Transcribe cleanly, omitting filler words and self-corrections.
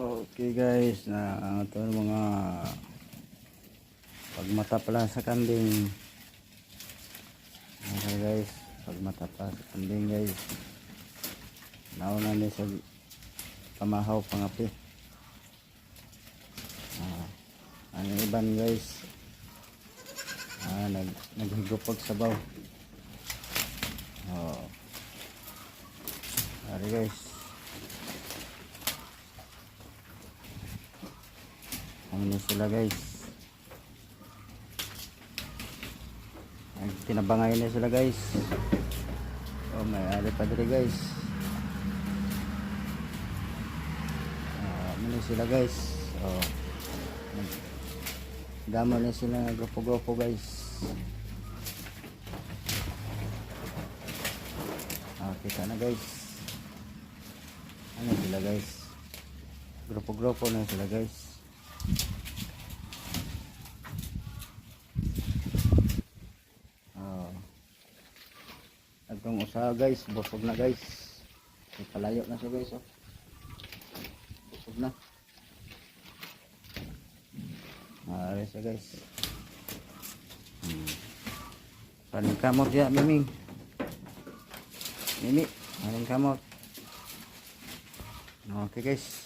Okay guys, na ito mga pagmata pala sa kambing. Okay guys, pagmata pa sa kambing guys. Nauna ni sa pamahaw pangapi. Ang iban guys, naghigupag sabaw. Ari guys, ano sila guys, tinabangay na sila guys. May ari pa diri guys. Ano sila guys, damo na sila, grupo-grupo guys. Kita na guys, ano sila guys, grupo-grupo na sila guys. Itong usa guys, busog na guys. Palayo na siya guys. Busog na. Ari siya guys. Paling kamot ya, Miming. Mimi, paling kamot. Okay guys.